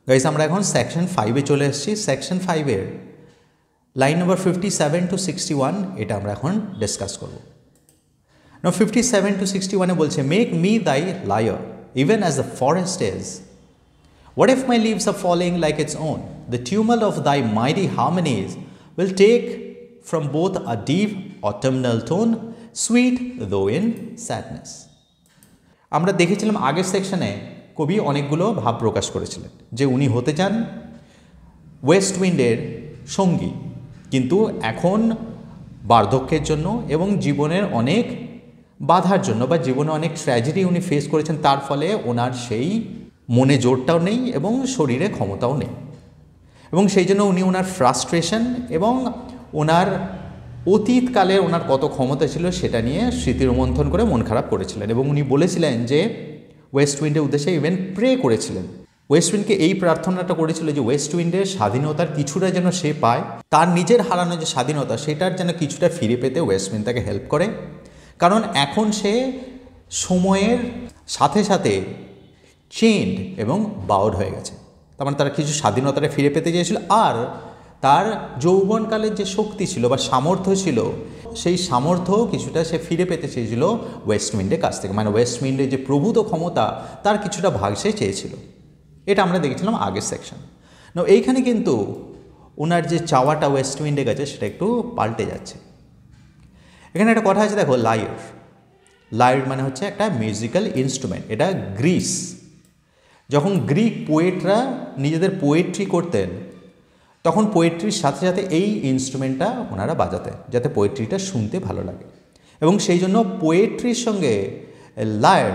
Guys আমরা এখন section 5 এ চলে এসেছি। সেকশন 5 এর লাইন নম্বর 57 to 61 এটা আমরা এখন ডিসকাস করব। নাও 57 to 61 এ বলছে, মেক মি দাই liar even as the forest is. What if my leaves are falling like its own? The tumult of thy mighty harmonies will take from both a deep autumnal tone, sweet though in sadness. আমরা দেখেছিলাম আগের সেকশনে কবি অনেকগুলো ভাব প্রকাশ করেছিলেন যে উনি হতে চান ওয়েস্ট উইন্ডের সঙ্গী, কিন্তু এখন বার্ধক্যের জন্য এবং জীবনের অনেক বাধার জন্য বা জীবনে অনেক ট্র্যাজেডি উনি ফেস করেছেন, তার ফলে ওনার সেই মনে জোরটাও নেই এবং শরীরে ক্ষমতাও নেই, এবং সেই জন্য উনি ওনার ফ্রাস্ট্রেশন এবং ওনার অতীতকালে ওনার কত ক্ষমতা ছিল সেটা নিয়ে স্মৃতিরোমন্থন করে মন খারাপ করেছিলেন। এবং উনি বলেছিলেন যে ওয়েস্ট উইন্ডের উদ্দেশ্যে ইভেন প্রে করেছিলেন, ওয়েস্ট উইন্ডকে এই প্রার্থনাটা করেছিল যে ওয়েস্ট উইন্ডের স্বাধীনতার কিছুটা যেন সে পায়, তার নিজের হারানো যে স্বাধীনতা সেটার যেন কিছুটা ফিরে পেতে ওয়েস্ট উইন্ড তাকে হেল্প করে, কারণ এখন সে সময়ের সাথে সাথে চেঞ্ড এবং বাউড হয়ে গেছে। তার মানে তারা কিছু স্বাধীনতাটা ফিরে পেতে চেয়েছিল, আর তার যৌবনকালের যে শক্তি ছিল বা সামর্থ্য ছিল সেই সামর্থ্য কিছুটা সে ফিরে পেতে চেয়েছিল ওয়েস্ট উইন্ডের কাছ থেকে, মানে ওয়েস্ট উইন্ডের যে প্রভূত ক্ষমতা তার কিছুটা ভাগ সে চেয়েছিল। এটা আমরা দেখেছিলাম আগের সেকশন। না এইখানে কিন্তু ওনার যে চাওয়াটা ওয়েস্ট উইন্ডের কাছে সেটা একটু পাল্টে যাচ্ছে। এখানে একটা কথা আছে, দেখো, লায়ার। লায়ার মানে হচ্ছে একটা মিউজিক্যাল ইনস্ট্রুমেন্ট। এটা গ্রিস, যখন গ্রিক পোয়েটরা নিজেদের পোয়েট্রি করতেন তখন পোয়েট্রির সাথে সাথে এই ইনস্ট্রুমেন্টটা ওনারা বাজাতেন যাতে পোয়েট্রিটা শুনতে ভালো লাগে, এবং সেই জন্য পোয়েট্রির সঙ্গে লায়ার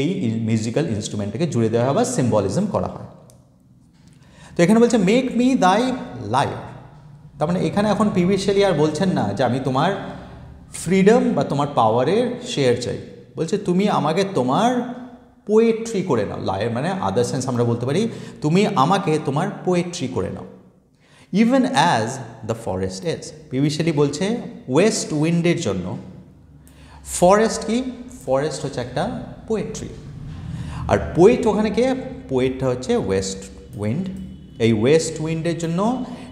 এই মিউজিক্যাল ইনস্ট্রুমেন্টটাকে জুড়ে দেওয়া হয় বা সিম্বলিজম করা হয়। তো এখানে বলছে মেক মি দাই লায়ার, তার মানে এখানে এখন পিবি শেলি আর বলছেন না যে আমি তোমার ফ্রিডম বা তোমার পাওয়ারের শেয়ার চাই, বলছে তুমি আমাকে তোমার পোয়েট্রি করে নাও। লায়ার মানে আদার সেন্স আমরা বলতে পারি তুমি আমাকে তোমার পোয়েট্রি করে নাও। Even as the forest is, PB Shelley বলছে ওয়েস্ট উইন্ডের জন্য ফরেস্ট কি, ফরেস্ট হচ্ছে একটা পোয়েট্রি, আর পোয়েট ওখানে কে, পোয়েটটা হচ্ছে ওয়েস্ট উইন্ড। এই ওয়েস্ট উইন্ডের জন্য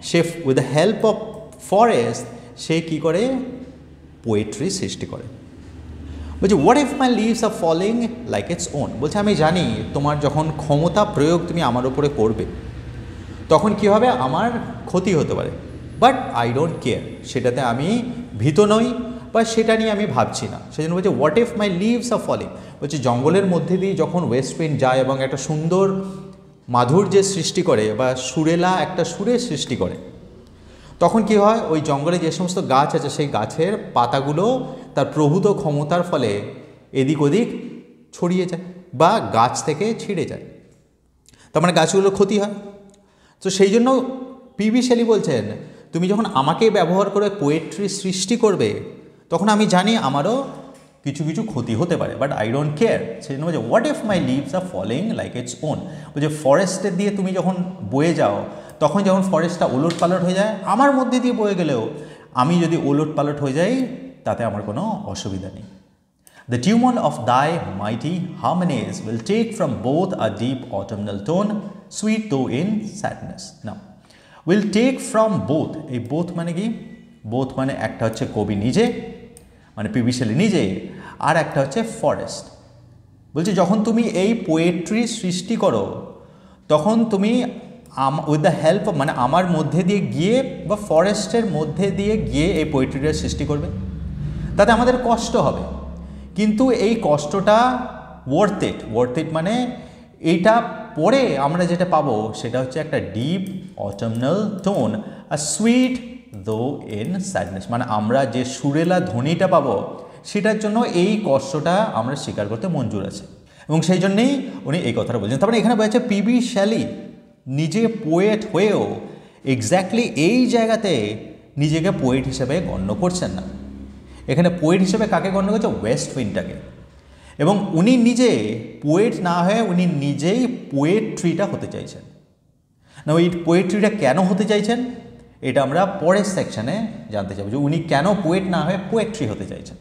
সে with the help of forest সে কী করে, পোয়েট্রি সৃষ্টি করে। বলছে what if my leaves are falling like its own, বলছে আমি জানি তোমার যখন ক্ষমতা প্রয়োগ তুমি আমার উপরে করবে তখন কী হবে, আমার ক্ষতি হতে পারে, বাট আই ডোন্ট কেয়ার, সেটাতে আমি ভীত নই বা সেটা নিয়ে আমি ভাবছি না। সেই জন্য বলছে what if my leaves are falling, বলছে জঙ্গলের মধ্যে দিয়ে যখন ওয়েস্ট উইন্ড যায় এবং একটা সুন্দর মাধুর্যের সৃষ্টি করে বা সুরেলা একটা সুরের সৃষ্টি করে, তখন কি হয়, ওই জঙ্গলে যে সমস্ত গাছ আছে সেই গাছের পাতাগুলো তার প্রভূত ক্ষমতার ফলে এদিক ওদিক ছড়িয়ে যায় বা গাছ থেকে ছিঁড়ে যায়, তার মানে গাছগুলোর ক্ষতি হয়। তো সেই জন্য পিবি শেলি বলছেন তুমি যখন আমাকে ব্যবহার করে পোয়েট্রি সৃষ্টি করবে তখন আমি জানি আমারও কিছু কিছু ক্ষতি হতে পারে, বাট আই ডোন্ট কেয়ার। সেই জন্য বলছে what if my leaves are falling like its own, বলছে ফরেস্টের দিয়ে তুমি যখন বয়ে যাও তখন যখন ফরেস্টটা ওলট পালট হয়ে যায়, আমার মধ্যে দিয়ে বয়ে গেলেও আমি যদি ওলট পালট হয়ে যাই তাতে আমার কোনো অসুবিধা নেই। The tumult of thy mighty harmonies will take from both a deep autumnal tone, sweet though in sadness. Now, will take from both, এই both মানে কি, both মানে একটা হচ্ছে কবি নিজে মানে পিবি শেলি নিজে, আর একটা হচ্ছে ফরেস্ট। বলছে যখন তুমি এই পোয়েট্রি সৃষ্টি করো তখন তুমি উইথ দ্য হেল্প মানে আমার মধ্যে দিয়ে গিয়ে বা ফরেস্টের মধ্যে দিয়ে গিয়ে এই পোয়েট্রিটা সৃষ্টি করবে, তাতে আমাদের কষ্ট হবে, কিন্তু এই কষ্টটা ওয়ার্থ ইট মানে এইটা পরে আমরা যেটা পাবো সেটা হচ্ছে একটা ডিপ অটামনাল টোন, আর সুইট দো ইন স্যাডনেস, মানে আমরা যে সুরেলা ধ্বনিটা পাবো সেটার জন্য এই কষ্টটা আমরা স্বীকার করতে মঞ্জুর আছে, এবং সেই জন্যেই উনি এই কথাটা বলছেন। তারপরে এখানে বলছে পিবি শেলি নিজে পোয়েট হয়েও এক্স্যাক্টলি এই জায়গাতে নিজেকে পোয়েট হিসেবে গণ্য করছেন না। এখানে পোয়েট হিসেবে কাকে গণ্য করছে, ওয়েস্ট উইন্ডটাকে, এবং উনি নিজে পোয়েট না হয়ে উনি নিজেই পোয়েট্রিটা হতে চাইছেন না। ওই পোয়েট্রিটা কেন হতে চাইছেন এটা আমরা পরের সেকশনে জানতে চাইব, যে উনি কেন পোয়েট না হয়ে পোয়েট্রি হতে চাইছেন।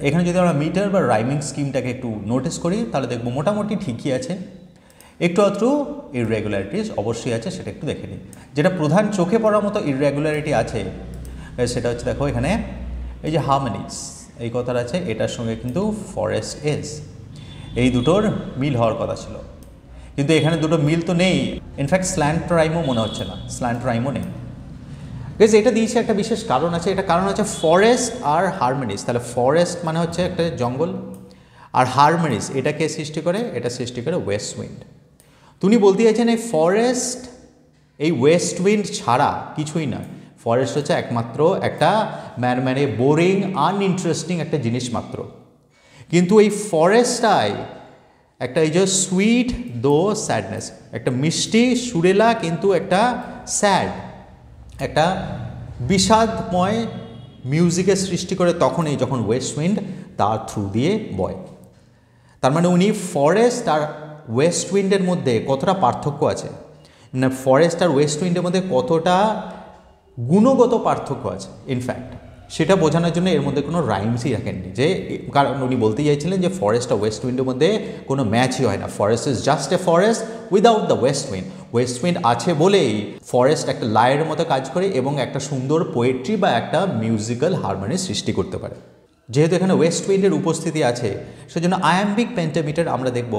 এখানে যদি আমরা মিটার বা রাইমিং স্কিমটাকে একটু নোটিস করি তাহলে দেখব মোটামুটি ঠিকই আছে, একটু আধটু ইররেগুলারিটিস অবশ্যই আছে, সেটা একটু দেখে নিই। যেটা প্রধান চোখে পড়ার মতো ইররেগুলারিটি আছে সেটা হচ্ছে দেখো এখানে এই যে হারমোনিস এই কথাটা আছে, এটার সঙ্গে কিন্তু ফরেস্ট এজ এই দুটোর মিল হওয়ার কথা ছিল, কিন্তু এখানে দুটো মিল তো নেই। ইনফ্যাক্ট স্ল্যান্ট রাইমও মনে হচ্ছে না, স্ল্যান্ট রাইমও নেই। বেশ, এটা দিয়েছে একটা বিশেষ কারণ আছে, এটা কারণ হচ্ছে ফরেস্ট আর হারমোনিস। তাহলে ফরেস্ট মানে হচ্ছে একটা জঙ্গল, আর হারমোনিস এটাকে সৃষ্টি করে, এটা সৃষ্টি করে ওয়েস্ট উইন্ড। তুমি বলতে চাইছেন এই ফরেস্ট এই ওয়েস্ট উইন্ড ছাড়া কিছুই না, ফরেস্ট হচ্ছে একমাত্র একটা মানে বোরিং আনইন্টারেস্টিং একটা জিনিস মাত্র। কিন্তু এই ফরেস্টটাই একটা এই যে সুইট দো স্যাডনেস, একটা মিষ্টি সুরেলা কিন্তু একটা স্যাড, একটা বিষাদময় মিউজিকের সৃষ্টি করে তখনই যখন ওয়েস্ট উইন্ড তার থ্রু দিয়ে বয়। তার মানে উনি ফরেস্ট আর ওয়েস্ট উইন্ডের মধ্যে কতটা পার্থক্য আছে, মানে ফরেস্ট আর ওয়েস্ট উইন্ডের মধ্যে কতটা গুণগত পার্থক্য আছে ইনফ্যাক্ট সেটা বোঝানোর জন্য এর মধ্যে কোনো রাইমসই রাখেননি। যে কারণ উনি বলতে চাইছিলেন যে ফরেস্ট আর ওয়েস্ট উইন্ডের মধ্যে কোনো ম্যাচই হয় না, forest is just a forest without the west wind. West wind আছে বলেই ফরেস্ট একটা লায়ের মতো কাজ করে এবং একটা সুন্দর পোয়েট্রি বা একটা মিউজিক্যাল হারমোনি সৃষ্টি করতে পারে। যেহেতু এখানে ওয়েস্ট উইন্ডের উপস্থিতি আছে সেজন্য আয়াম্বিক পেন্টামিটার আমরা দেখব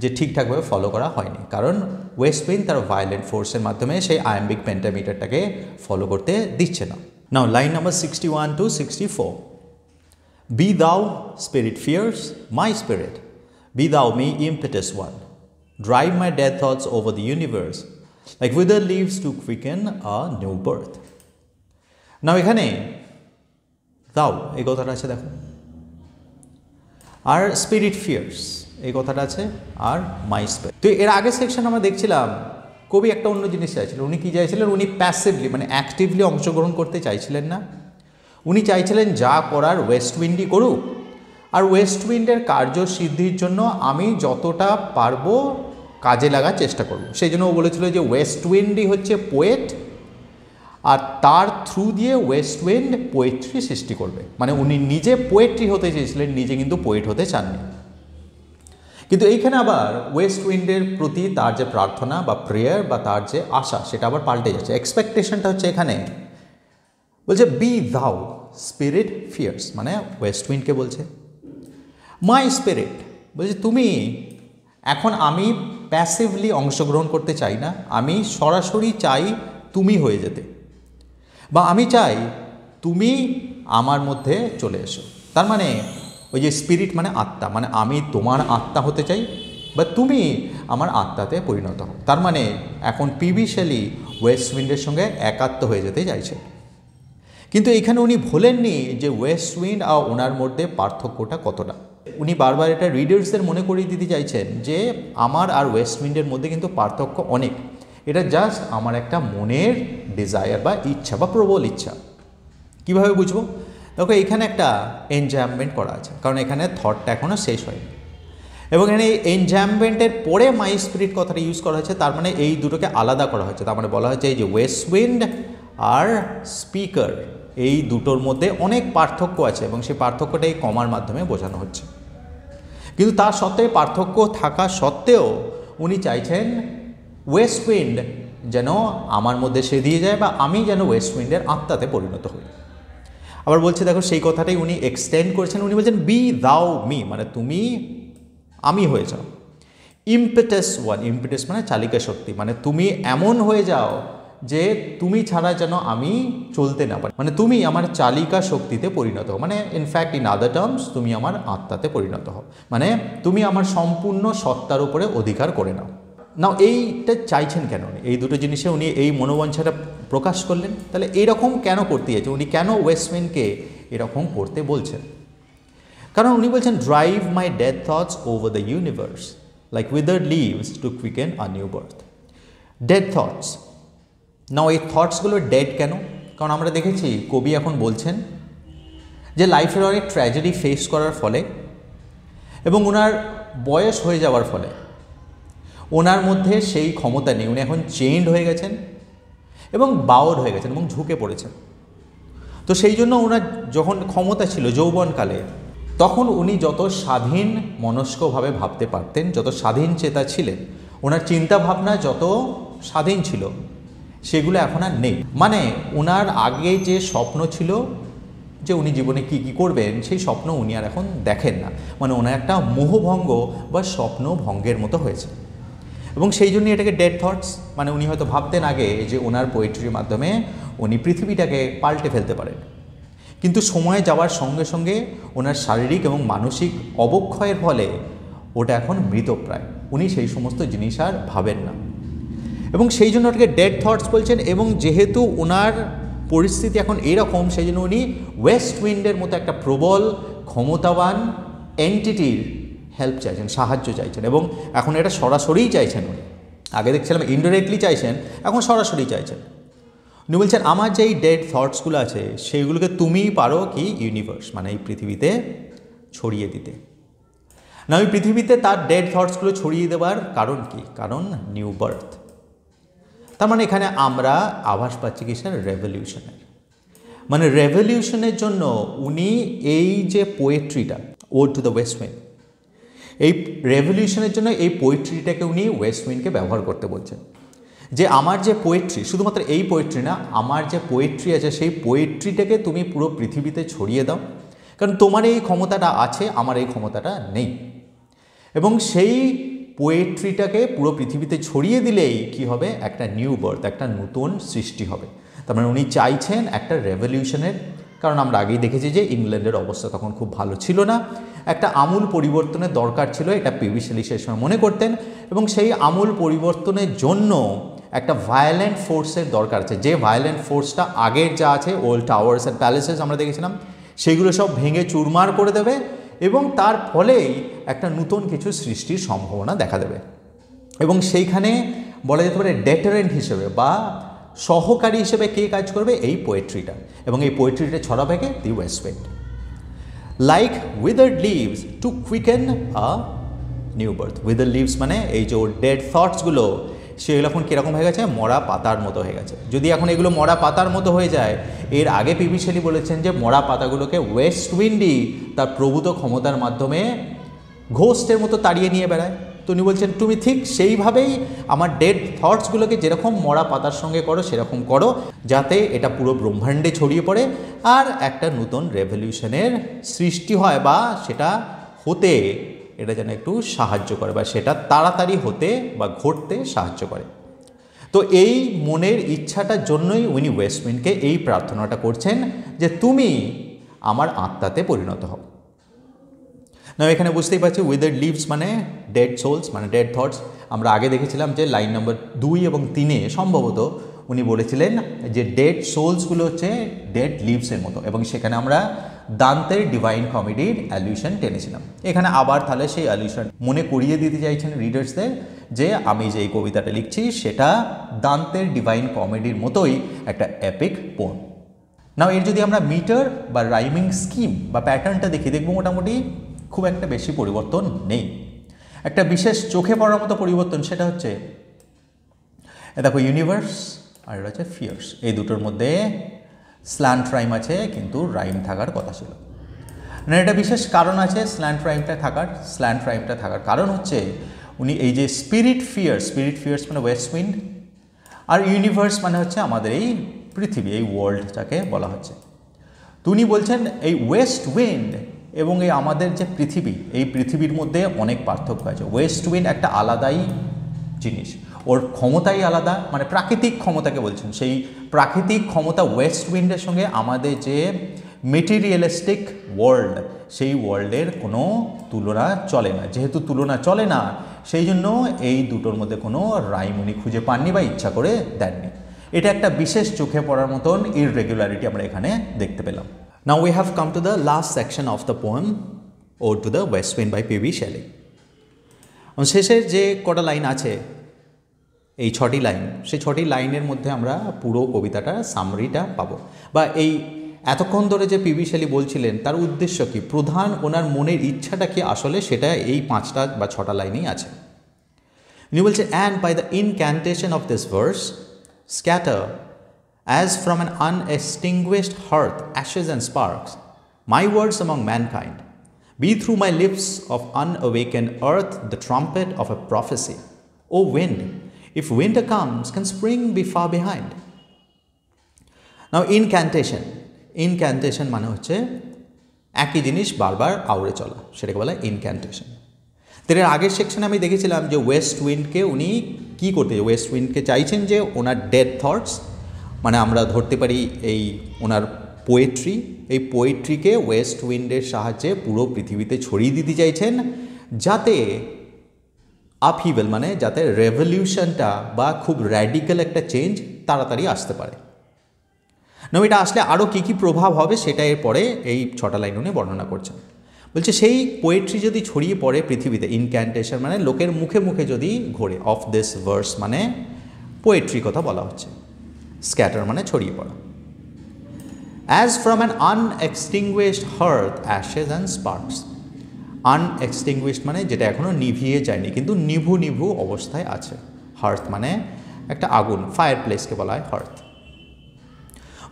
যে ঠিকঠাকভাবে ফলো করা হয়নি, কারণ ওয়েস্ট উইন্ড তার ভায়োলেন্ট ফোর্সের মাধ্যমে সেই আয়াম্বিক পেন্টামিটারটাকে ফলো করতে দিচ্ছে না। Now line number 61 to 64. Be thou spirit fierce, my spirit, be thou me impetus one, drive my dead thoughts over the universe, like withered leaves to quicken a new birth. Now এখানে thou এই কথাটা আছে দেখো, আর spirit fierce এই কথাটা আছে, আর মাই spirit. তো এর আগের সেকশন আমরা দেখছিলাম কবি একটা অন্য জিনিস চাইছিলেন। উনি কী চাইছিলেন? উনি প্যাসিভলি মানে অ্যাক্টিভলি অংশগ্রহণ করতে চাইছিলেন না, উনি চাইছিলেন যা করার ওয়েস্ট উইন্ডই করুক, আর ওয়েস্ট উইন্ডের কার্যসিদ্ধির জন্য আমি যতটা পারবো কাজে লাগার চেষ্টা করব। সেই জন্য ও বলেছিল যে ওয়েস্ট উইন্ডই হচ্ছে পোয়েট, আর তার থ্রু দিয়ে ওয়েস্ট উইন্ড পোয়েট্রি সৃষ্টি করবে। মানে উনি নিজে পোয়েট্রি হতে চেয়েছিলেন, নিজে কিন্তু পোয়েট হতে চাননি। কিন্তু এইখানে আবার ওয়েস্ট উইন্ডের প্রতি তার যে প্রার্থনা বা প্রেয়ার বা তার যে আশা সেটা আবার পাল্টে যাচ্ছে। এক্সপেকটেশনটা হচ্ছে এখানে বলছে বি দাও স্পিরিট ফিয়ার্স, মানে ওয়েস্ট উইন্ডকে বলছে। মাই স্পিরিট বলছে তুমি, এখন আমি প্যাসিভলি অংশগ্রহণ করতে চাই না, আমি সরাসরি চাই তুমি হয়ে যেতে, বা আমি চাই তুমি আমার মধ্যে চলে এসো। তার মানে ওই যে স্পিরিট মানে আত্মা, মানে আমি তোমার আত্মা হতে চাই বা তুমি আমার আত্মাতে পরিণত হও। তার মানে এখন পিবি শেলি ওয়েস্ট উইন্ডের সঙ্গে একাত্ম হয়ে যেতে চাইছে। কিন্তু এখানে উনি ভোলেননি যে ওয়েস্ট উইন্ড আর ওনার মধ্যে পার্থক্যটা কতটা। উনি বারবার এটা রিডার্সদের মনে করিয়ে দিতে চাইছেন যে আমার আর ওয়েস্ট উইন্ডের মধ্যে কিন্তু পার্থক্য অনেক, এটা জাস্ট আমার একটা মনের ডিজায়ার বা ইচ্ছা বা প্রবল ইচ্ছা। কীভাবে বুঝবো? দেখো এখানে একটা এনজাম্পমেন্ট করা আছে, কারণ এখানে থটটা এখনও শেষ হয়নি, এবং এখানে এনজাম্পমেন্টের পরে মাই স্পিরিট কথাটা ইউজ করা হয়েছে। তার মানে এই দুটোকে আলাদা করা হয়েছে। তার মানে বলা হচ্ছে এই যে ওয়েস্ট উইন্ড আর স্পিকার এই দুটোর মধ্যে অনেক পার্থক্য আছে, এবং সেই পার্থক্যটা এই কমার মাধ্যমে বোঝানো হচ্ছে। কিন্তু তার সত্ত্বেও পার্থক্য থাকা সত্ত্বেও উনি চাইছেন ওয়েস্ট উইন্ড যেন আমার মধ্যে সে দিয়ে যায়, বা আমি যেন ওয়েস্ট উইন্ডের আত্মাতে পরিণত হই। আবার বলছে দেখো সেই কথাটাই উনি এক্সটেন্ড করেছেন। উনি বলছেন বি দাও মি, মানে তুমি আমি হয়ে যাও। ইম্পেটাস ওয়ান, ইম্পেটাস মানে চালিকা শক্তি, মানে তুমি এমন হয়ে যাও যে তুমি ছাড়া যেন আমি চলতে না পারি, মানে তুমি আমার চালিকা শক্তিতে পরিণত হও, মানে ইনফ্যাক্ট ইন আদার টার্মস তুমি আমার আত্মাতে পরিণত হও, মানে তুমি আমার সম্পূর্ণ সত্তার উপরে অধিকার করে নাও। নাও এইটা চাইছেন কেন? এই দুটো জিনিসে উনি এই মনোবাঞ্ছাটা প্রকাশ করলেন। তাহলে এইরকম কেন করতে চাইছেন উনি? কেন ওয়েস্ট উইন্ডকে এরকম করতে বলছেন? কারণ উনি বলছেন drive my dead thoughts over the universe like withered leaves to quicken a new birth. Dead thoughts, now এই থটসগুলো ডেড কেন? কারণ আমরা দেখেছি কবি এখন বলছেন যে লাইফের অনেক ট্র্যাজেডি ফেস করার ফলে এবং ওনার বয়স হয়ে যাওয়ার ফলে ওনার মধ্যে সেই ক্ষমতা নেই, উনি এখন চেইনড হয়ে গেছেন এবং বাউড হয়ে গেছেন এবং ঝুঁকে পড়েছেন। তো সেই জন্য ওনার যখন ক্ষমতা ছিল যৌবনকালে, তখন উনি যত স্বাধীন মনস্কভাবে ভাবতে পারতেন, যত স্বাধীন চেতা ছিলেন, ওনার চিন্তা ভাবনা যত স্বাধীন ছিল সেগুলো এখন আর নেই। মানে ওনার আগে যে স্বপ্ন ছিল যে উনি জীবনে কি কি করবেন, সেই স্বপ্ন উনি আর এখন দেখেন না। মানে ওনার একটা মোহভঙ্গ বা স্বপ্ন ভঙ্গের মতো হয়েছে, এবং সেই জন্যই এটাকে ডেড থটস। মানে উনি হয়তো ভাবতেন আগে যে ওনার পোয়েট্রির মাধ্যমে উনি পৃথিবীটাকে পাল্টে ফেলতে পারেন, কিন্তু সময় যাওয়ার সঙ্গে সঙ্গে ওনার শারীরিক এবং মানসিক অবক্ষয়ের ফলে ওটা এখন মৃতপ্রায়। উনি সেই সমস্ত জিনিস আর ভাবেন না, এবং সেই জন্য ওটাকে ডেড থটস বলছেন। এবং যেহেতু ওনার পরিস্থিতি এখন এরকম, সেই জন্য উনি ওয়েস্ট উইন্ডের মতো একটা প্রবল ক্ষমতাবান এন্টিটির হেল্প চাইছেন, সাহায্য চাইছেন, এবং এখন এটা সরাসরিই চাইছেন উনি। আগে দেখছিলাম ইনডাইরেক্টলি চাইছেন, এখন সরাসরি চাইছেন। উনি বলছেন আমার যে এই ডেড থটসগুলো আছে সেইগুলোকে তুমিই পারো কি ইউনিভার্স, মানে এই পৃথিবীতে ছড়িয়ে দিতে। না, ওই পৃথিবীতে তার ডেড থটসগুলো ছড়িয়ে দেওয়ার কারণ কি? কারণ নিউ বার্থ। তার মানে এখানে আমরা আভাস পাচ্ছি কিসের? রেভলিউশনের। মানে রেভলিউশনের জন্য উনি এই যে পোয়েট্রিটা ode to the west wind, এই রেভলিউশনের জন্য এই পোয়েট্রিটাকে উনি ওয়েস্ট উইন্ডকে ব্যবহার করতে বলছেন। যে আমার যে পোয়েট্রি, শুধুমাত্র এই পোয়েট্রি না, আমার যে পোয়েট্রি আছে সেই পোয়েট্রিটাকে তুমি পুরো পৃথিবীতে ছড়িয়ে দাও, কারণ তোমার এই ক্ষমতাটা আছে, আমার এই ক্ষমতাটা নেই। এবং সেই পোয়েট্রিটাকে পুরো পৃথিবীতে ছড়িয়ে দিলেই কি হবে? একটা নিউ বার্থ, একটা নতুন সৃষ্টি হবে। তার মানে উনি চাইছেন একটা রেভলিউশনের, কারণ আমরা আগেই দেখেছি যে ইংল্যান্ডের অবস্থা তখন খুব ভালো ছিল না, একটা আমূল পরিবর্তনের দরকার ছিল, এটা পি.ভি. শেলি সেই সময় মনে করতেন। এবং সেই আমূল পরিবর্তনের জন্য একটা ভায়োলেন্ট ফোর্সের দরকার আছে, যে ভায়োলেন্ট ফোর্সটা আগের যা আছে ওল্ড টাওয়ার্স অ্যান্ড প্যালেসেস আমরা দেখেছিলাম সেগুলো সব ভেঙে চুরমার করে দেবে, এবং তার ফলেই একটা নতুন কিছু সৃষ্টির সম্ভাবনা দেখা দেবে। এবং সেইখানে বলা যেতে পারে ডেটারেন্ট হিসেবে বা সহকারী হিসেবে কে কাজ করবে? এই পোয়েট্রিটা। এবং এই পোয়েট্রিটা ছড়াবে কে? The west wind. Like withered leaves to quicken a new birth. Withered leaves মানে এই যে ডেড থটসগুলো, সেগুলো এখন কীরকম হয়ে গেছে? মরা পাতার মতো হয়ে গেছে। যদি এখন এগুলো মরা পাতার মতো হয়ে যায়, এর আগে পি.ভি. শেলি বলেছেন যে মরা পাতাগুলোকে ওয়েস্ট উইন্ডই তার প্রভূত ক্ষমতার মাধ্যমে ঘোস্টের মতো তাড়িয়ে নিয়ে বেড়ায়। তো উনি বলছেন তুমি ঠিক সেইভাবেই আমার ডেড থটসগুলোকে যেরকম মরা পাতার সঙ্গে করো সেরকম করো, যাতে এটা পুরো ব্রহ্মাণ্ডে ছড়িয়ে পড়ে আর একটা নতুন রেভলিউশনের সৃষ্টি হয়, বা সেটা হতে এটা যেন একটু সাহায্য করে, বা সেটা তাড়াতাড়ি হতে বা ঘটতে সাহায্য করে। তো এই মনের ইচ্ছাটার জন্যই উনি ওয়েস্ট উইন্ডকে এই প্রার্থনাটা করছেন যে তুমি আমার আত্মাতে পরিণত হও। না, এখানে বুঝতেই পারছি উইদার্ড লিভস মানে ডেড সোলস, মানে ডেড থটস। আমরা আগে দেখেছিলাম যে লাইন নম্বর 2 এবং 3 সম্ভবত উনি বলেছিলেন যে ডেড সোলসগুলো হচ্ছে ডেড লিভসের মতো, এবং সেখানে আমরা দান্তের ডিভাইন কমেডির অ্যালিউশন টেনেছিলাম। এখানে আবার তাহলে সেই অ্যালিউশন মনে করিয়ে দিতে চাইছেন রিডার্সদের যে আমি যে এই কবিতাটা লিখছি সেটা দান্তের ডিভাইন কমেডির মতোই একটা এপিক পোম। নাও এর যদি আমরা মিটার বা রাইমিং স্কিম বা প্যাটার্নটা দেখবো মোটামুটি খুব একটা বেশি পরিবর্তন নেই। একটা বিশেষ চোখে পড়ার মতো পরিবর্তন, সেটা হচ্ছে দেখো ইউনিভার্স আর এটা হচ্ছে ফিয়ার্স, এই দুটোর মধ্যে স্ল্যান্ট রাইম আছে, কিন্তু রাইম থাকার কথা ছিল না। এটা বিশেষ কারণ আছে স্ল্যান্ট রাইমটা থাকার কারণ হচ্ছে উনি এই যে স্পিরিট ফিয়ার্স মানে ওয়েস্ট উইন্ড, আর ইউনিভার্স মানে হচ্ছে আমাদের এই পৃথিবী, এই ওয়ার্ল্ডটাকে বলা হচ্ছে। তো উনি বলছেন এই ওয়েস্ট উইন্ড এবং এই আমাদের যে পৃথিবী, এই পৃথিবীর মধ্যে অনেক পার্থক্য আছে। ওয়েস্ট উইন্ড একটা আলাদাই জিনিস, ওর ক্ষমতাই আলাদা, মানে প্রাকৃতিক ক্ষমতাকে বলছেন। সেই প্রাকৃতিক ক্ষমতা ওয়েস্ট উইন্ডের সঙ্গে আমাদের যে মেটেরিয়ালিস্টিক ওয়ার্ল্ড, সেই ওয়ার্ল্ডের কোনো তুলনা চলে না। যেহেতু তুলনা চলে না, সেই জন্য এই দুটোর মধ্যে কোনো রাইম উনি খুঁজে পাননি বা ইচ্ছা করে দেননি। এটা একটা বিশেষ চোখে পড়ার মতন ইররেগুলারিটি আমরা এখানে দেখতে পেলাম। Now we have come to the last section of the poem Ode to the West Wind by P.V. Shelley. শেষের যে কটা লাইন আছে, এই 6টি লাইন, সেই 6টি লাইনের মধ্যে আমরা পুরো কবিতাটার সামারিটা পাবো, বা এই এতক্ষণ ধরে যে পি.ভি. শেলি বলছিলেন তার উদ্দেশ্য কি, প্রধান ওনার মনের ইচ্ছাটা কি আসলে, সেটা এই 5টা বা 6টা লাইনেই আছে। উনি বলছে and by the incantation of this verse scatter as from an unextinguished hearth ashes and sparks my words among mankind, be through my lips of unawakened earth the trumpet of a prophecy, O wind, if winter comes, can spring be far behind? Now incantation মানে হচ্ছে একই জিনিস বারবার আউড়ে চলা, সেটাকে বলা ইনক্যান্টেশন। তো এর আগের সেকশনে আমি দেখেছিলাম যে ওয়েস্ট উইন্ডকে উনি কী করতে, ওয়েস্ট উইন্ডকে চাইছেন যে ওনার ডেড থটস, মানে আমরা ধরতে পারি এই ওনার পোয়েট্রি, এই পোয়েট্রিকে ওয়েস্ট উইন্ডের সাহায্যে পুরো পৃথিবীতে ছড়িয়ে দিতে চাইছেন, যাতে আপহিভেল মানে যাতে রেভলিউশনটা বা খুব র্যাডিক্যাল একটা চেঞ্জ তাড়াতাড়ি আসতে পারে। না, এটা আসলে আরও কী কী প্রভাব হবে সেটা এরপরে এই 6টা লাইন উনি বর্ণনা করছেন। বলছে সেই পোয়েট্রি যদি ছড়িয়ে পড়ে পৃথিবীতে, ইনক্যান্টেশন মানে লোকের মুখে মুখে যদি ঘোরে, অফ দিস ভার্স মানে পোয়েট্রি কথা বলা হচ্ছে, স্ক্যাটার মানে ছড়িয়ে পড়া। As from an unextinguished hearth ashes and sparks. Unextinguished মানে যেটা এখনও নিভিয়ে যায়নি কিন্তু নিভু নিভু অবস্থায় আছে। হার্থ মানে একটা আগুন, ফায়ার প্লেসকে বলা হয় হার্থ।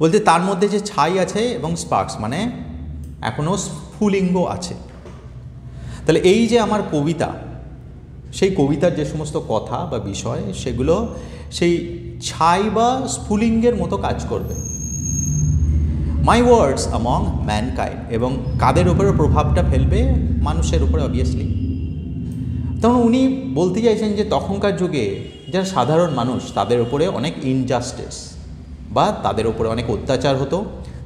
বলতে তার মধ্যে যে ছাই আছে এবং স্পার্কস মানে এখনও স্ফুলিঙ্গ আছে। তাহলে এই যে আমার কবিতা, সেই কবিতার যে সমস্ত কথা বা বিষয় সেগুলো সেই ছাই বা স্ফুলিঙ্গের মতো কাজ করবে। মাই ওয়ার্ডস অ্যামং ম্যানকাইন্ড, এবং কাদের উপরে প্রভাবটা ফেলবে? মানুষের উপরে অবভিয়াসলি। তখন উনি বলতে চাইছেন যে তখনকার যুগে যারা সাধারণ মানুষ তাদের উপরে অনেক ইনজাস্টিস বা তাদের উপরে অনেক অত্যাচার হতো,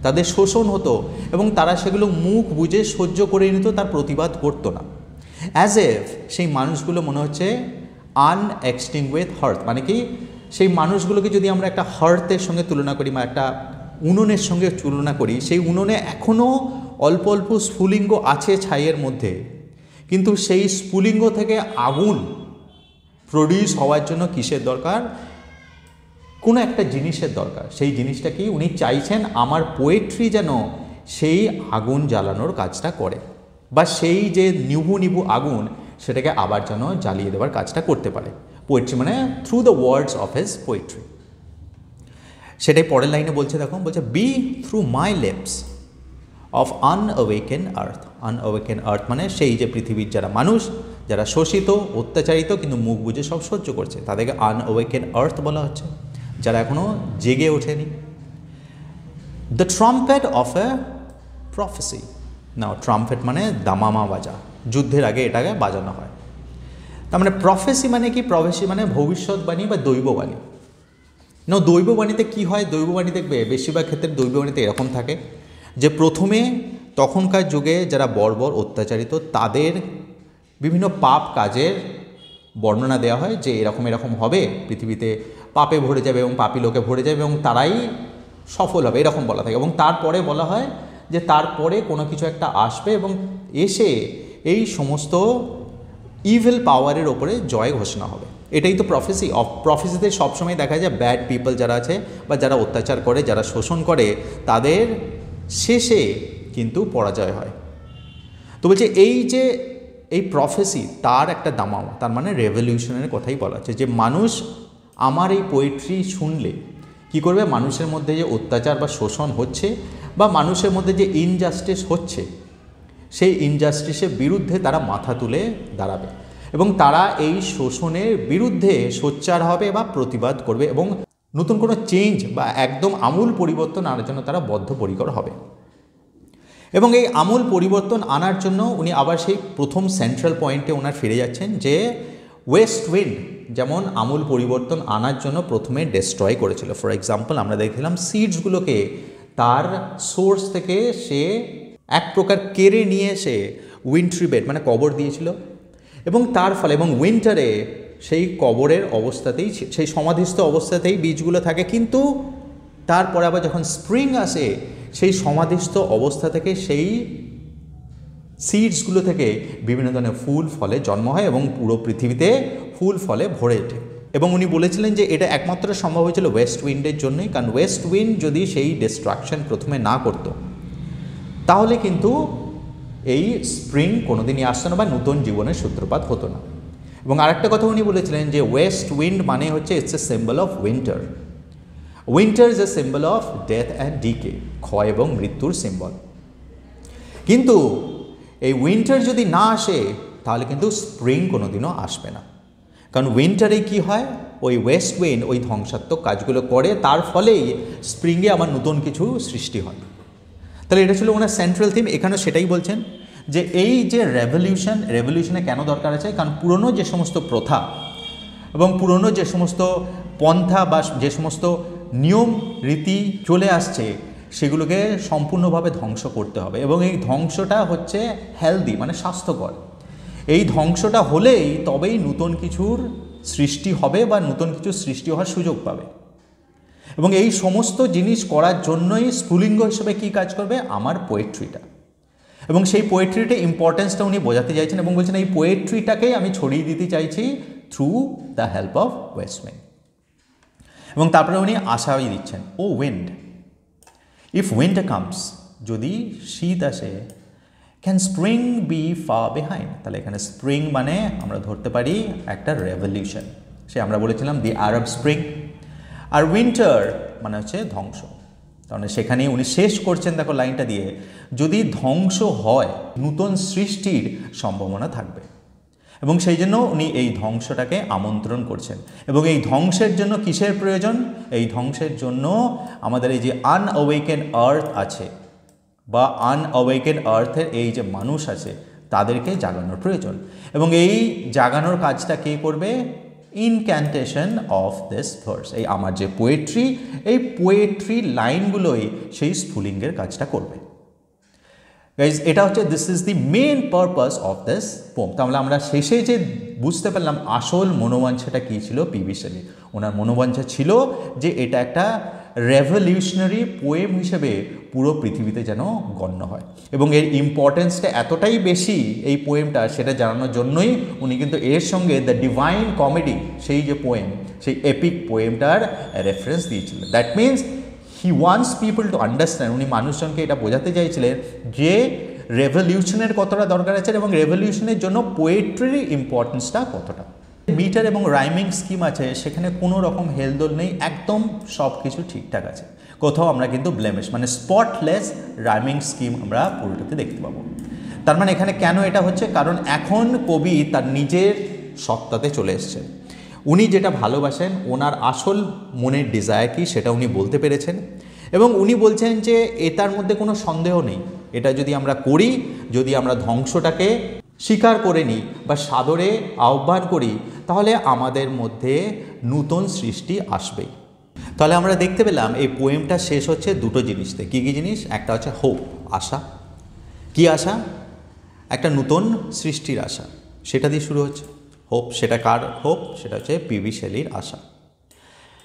তাদের শোষণ হতো এবং তারা সেগুলো মুখ বুজে সহ্য করে নিত, তার প্রতিবাদ করতো না। অ্যাজ এফ সেই মানুষগুলো মনে হচ্ছে আনএক্সটিংগুইশড হার্থ, মানে কি সেই মানুষগুলোকে যদি আমরা একটা হার্থের সঙ্গে তুলনা করি বা একটা উনুনের সঙ্গে তুলনা করি, সেই উনুনে এখনও অল্প অল্প স্ফুলিঙ্গ আছে ছাইয়ের মধ্যে, কিন্তু সেই স্ফুলিঙ্গ থেকে আগুন প্রডিউস হওয়ার জন্য কিসের দরকার? কোনো একটা জিনিসের দরকার। সেই জিনিসটা কি? উনি চাইছেন আমার পোয়েট্রি যেন সেই আগুন জ্বালানোর কাজটা করে, বা সেই যে নিভু নিভু আগুন সেটাকে আবার যেন জ্বালিয়ে দেওয়ার কাজটা করতে পারে। পোয়েট্রি মানে through the words of his poetry. সেটাই পরের লাইনে বলছে, দেখো বলছে be through my lips of unawakened earth. Unawakened earth মানে সেই যে পৃথিবীর যারা মানুষ, যারা শোষিত অত্যাচারিত কিন্তু মুখ বুজে সব সহ্য করছে, তাদেরকে আনঅ্যাওয়েকেন আর্থ বলা হচ্ছে, যারা এখনও জেগে ওঠেনি। দ্য ট্রাম্পেট অফ এ প্রফেসি। না, ট্রাম্পেট মানে দামামা বাজা, যুদ্ধের আগে এটাকে বাজানো হয়। তার মানে প্রফেসি মানে কি? প্রফেসি মানে ভবিষ্যৎবাণী বা দৈববাণী। না, দৈববাণীতে কী হয়? দৈববাণী দেখবে বেশিরভাগ ক্ষেত্রে দৈববাণীতে এরকম থাকে যে প্রথমে তখনকার যুগে যারা বর্বর অত্যাচারিত তাদের বিভিন্ন পাপ কাজের বর্ণনা দেওয়া হয়, যে এরকম এরকম হবে, পৃথিবীতে পাপে ভরে যাবে এবং পাপী লোকে ভরে যাবে এবং তারাই সফল হবে, এরকম বলা থাকে। এবং তারপরে বলা হয় যে তারপরে কোনো কিছু একটা আসবে এবং এসে এই সমস্ত ইভিল পাওয়ারের ওপরে জয় ঘোষণা হবে। এটাই তো প্রফেসি। প্রফেসিতে সবসময় দেখা যায় ব্যাড পিপল যারা আছে বা যারা অত্যাচার করে, যারা শোষণ করে, তাদের শেষে কিন্তু পরাজয় হয়। তো বলছে এই যে এই প্রফেসি তার একটা দামামা, তার মানে রেভলিউশনের কথাই বলা হচ্ছে, যে মানুষ আমার এই পোয়েট্রি শুনলে কি করবে? মানুষের মধ্যে যে অত্যাচার বা শোষণ হচ্ছে বা মানুষের মধ্যে যে ইনজাস্টিস হচ্ছে, সেই ইনজাস্টিসের বিরুদ্ধে তারা মাথা তুলে দাঁড়াবে এবং তারা এই শোষণের বিরুদ্ধে সোচ্চার হবে বা প্রতিবাদ করবে এবং নতুন কোনো চেঞ্জ বা একদম আমূল পরিবর্তন আনার জন্য তারা বদ্ধপরিকর হবে। এবং এই আমূল পরিবর্তন আনার জন্য উনি আবার সেই প্রথম সেন্ট্রাল পয়েন্টে ওনার ফিরে যাচ্ছেন, যে ওয়েস্ট উইন্ড যেমন আমূল পরিবর্তন আনার জন্য প্রথমে ডেস্ট্রয় করেছিল। ফর এক্সাম্পল আমরা দেখছিলাম সিডসগুলোকে তার সোর্স থেকে সে এক প্রকার কেড়ে নিয়ে এসে উইন্ট্রি বেড মানে কবর দিয়েছিল এবং তার ফলে এবং উইন্টারে সেই কবরের অবস্থাতেই, সেই সমাধিস্থ অবস্থাতেই বীজগুলো থাকে, কিন্তু তারপরে আবার যখন স্প্রিং আসে সেই সমাধিস্থ অবস্থা থেকে সেই সিডসগুলো থেকে বিভিন্ন ধরনের ফুল ফলে জন্ম হয় এবং পুরো পৃথিবীতে ফুল ফলে ভরে ওঠে। এবং উনি বলেছিলেন যে এটা একমাত্র সম্ভব হয়েছিল ওয়েস্ট উইন্ডের জন্যই, কারণ ওয়েস্ট উইন্ড যদি সেই ডিস্ট্রাকশন প্রথমে না করতো তাহলে কিন্তু এই স্প্রিং কোনোদিনই আসতো না বা নতুন জীবনের সূত্রপাত হতো না। এবং আরেকটা কথা উনি বলেছিলেন যে ওয়েস্ট উইন্ড মানে হচ্ছে it's a symbol of winter. Winter is a symbol of death and decay, ক্ষয় এবং মৃত্যুর সিম্বল। কিন্তু এই উইন্টার যদি না আসে তাহলে কিন্তু স্প্রিং কোনোদিনও আসবে না। কারণ উইন্টারে কি হয়, ওই ওয়েস্ট উইন্ড ওই ধ্বংসাত্মক কাজগুলো করে, তার ফলেই স্প্রিংয়ে আবার নতুন কিছু সৃষ্টি হয়। তাহলে এটা ছিল ওনার সেন্ট্রাল থিম। এখানেও সেটাই বলছেন যে এই যে রেভলিউশনে কেন দরকার আছে, কারণ পুরনো যে সমস্ত প্রথা এবং পুরনো যে সমস্ত পন্থা বা যে সমস্ত নিয়ম রীতি চলে আসছে সেগুলোকে সম্পূর্ণভাবে ধ্বংস করতে হবে, এবং এই ধ্বংসটা হচ্ছে হেলদি, মানে স্বাস্থ্যকর। এই ধ্বংসটা হলেই তবেই নতুন কিছুর সৃষ্টি হবে বা নতুন কিছু সৃষ্টি হওয়ার সুযোগ পাবে। এবং এই সমস্ত জিনিস করার জন্যই স্ফুলিঙ্গ হিসেবে কী কাজ করবে, আমার পোয়েট্রিটা। এবং সেই পোয়েট্রিটা ইম্পর্টেন্সটা উনি বোঝাতে চাইছেন এবং বলছেন এই পোয়েট্রিটাকেই আমি ছড়িয়ে দিতে চাইছি through the help of West wind. এবং তারপরে উনি আশাই দিচ্ছেন, ও উইন্ড, ইফ উইন্টার কামস, যদি শীত আসে, can spring be far behind. তাহলে এখানে স্প্রিং মানে আমরা ধরতে পারি একটা রেভলিউশন, সে আমরা বলেছিলাম দি আরব স্প্রিং। আর উইন্টার মানে হচ্ছে ধ্বংস। তাহলে সেখানেই উনি শেষ করছেন, দেখো লাইনটা দিয়ে, যদি ধ্বংস হয় নূতন সৃষ্টির সম্ভাবনা থাকবে। এবং সেই জন্য উনি এই ধ্বংসটাকে আমন্ত্রণ করছেন। এবং এই ধ্বংসের জন্য কিসের প্রয়োজন? এই ধ্বংসের জন্য আমাদের এই যে আনঅওয়েকেন আর্থ আছে বা আনঅওয়েকেন আর্থের এই যে মানুষ আছে তাদেরকে জাগানোর প্রয়োজন। এবং এই জাগানোর কাজটা কে করবে? ইনক্যান্টেশন অফ দিস ভার্স, এই আমার যে পোয়েট্রি, এই পোয়েট্রি লাইনগুলোই সেই স্ফুলিঙ্গের কাজটা করবে। গাইজ, এটা হচ্ছে this is the main purpose of this poem. তাহলে আমরা শেষে যে বুঝতে পারলাম আসল মনোবাঞ্ছাটা কী ছিল পি.বি. শেলি। ওনার মনোবাঞ্ছা ছিল যে এটা একটা রেভলিউশনারি পোয়েম হিসেবে পুরো পৃথিবীতে যেন গণ্য হয়, এবং এর ইম্পর্টেন্সটা এতটাই বেশি এই পোয়েমটা, সেটা জানানোর জন্যই উনি কিন্তু এর সঙ্গে দ্য ডিভাইন কমেডি, সেই যে পোয়েম, সেই এপিক পোয়েমটার রেফারেন্স দিয়েছিলেন। That means he wants people to understand, উনি মানুষজনকে এটা বোঝাতে চাইছিলেন যে রেভলিউশনের কতটা দরকার আছে এবং রেভলিউশনের জন্য পোয়েট্রির ইম্পর্টেন্সটা কতটা। মিটার এবং রাইমিং স্কিম আছে, সেখানে কোনো রকম হেলদোল নেই, একদম সব কিছু ঠিকঠাক আছে। কোথাও আমরা কিন্তু ব্লেমিশ মানে স্পটলেস রাইমিং স্কিম আমরা পুরোটাতে দেখতে পাবো। তার মানে এখানে কেন এটা হচ্ছে, কারণ এখন কবি তার নিজের সত্তাতে চলে এসছেন। উনি যেটা ভালোবাসেন, ওনার আসল মনের ডিজায়ার কি সেটা উনি বলতে পেরেছেন, এবং উনি বলছেন যে এটার মধ্যে কোনো সন্দেহ নেই, এটা যদি আমরা করি, যদি আমরা ধ্বংসটাকে স্বীকার করে নিই বা সাদরে আহ্বান করি, তাহলে আমাদের মধ্যে নূতন সৃষ্টি আসবেই। তাহলে আমরা দেখতে পেলাম এই পোয়েমটা শেষ হচ্ছে দুটো জিনিসতে। কী কী জিনিস? একটা হচ্ছে হোপ, আশা। কি আশা? একটা নূতন সৃষ্টির আশা, সেটা দিয়ে শুরু হচ্ছে হোপ। সেটা কার হোপ? সেটা হচ্ছে পি.বি. শেলির আশা।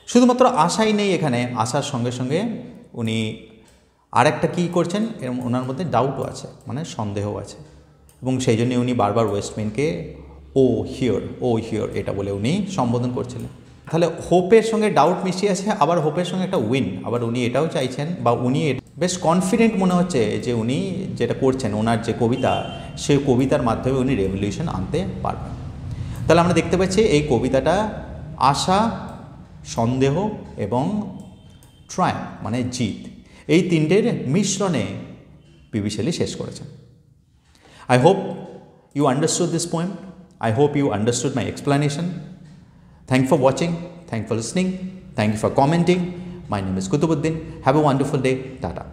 শুধুমাত্র আশাই নেই এখানে, আশার সঙ্গে সঙ্গে উনি আরেকটা কী করছেন, ওনার মধ্যে ডাউটও আছে, মানে সন্দেহও আছে, এবং সেই জন্য উনি বারবার ওয়েস্ট উইন্ডকে ও হিওর এটা বলে উনি সম্বোধন করছিলেন। তাহলে হোপের সঙ্গে ডাউট মিশিয়ে আছে, আবার হোপের সঙ্গে একটা উইন। আবার উনি এটাও চাইছেন, বা উনি বেশ কনফিডেন্ট মনে হচ্ছে যে উনি যেটা করছেন, ওনার যে কবিতা, সেই কবিতার মাধ্যমে উনি রেভলিউশন আনতে পারবেন। তাহলে আমরা দেখতে পাচ্ছি এই কবিতাটা আশা, সন্দেহ এবং ট্রায়াম্ফ মানে জিত, এই তিনটের মিশ্রণে পি.বি. শেলি শেষ করেছেন। I hope you understood this poem. I hope you understood my explanation. Thank you for watching. Thank you for listening. Thank you for commenting. My name is Kutubuddin. Have a wonderful day. Tata.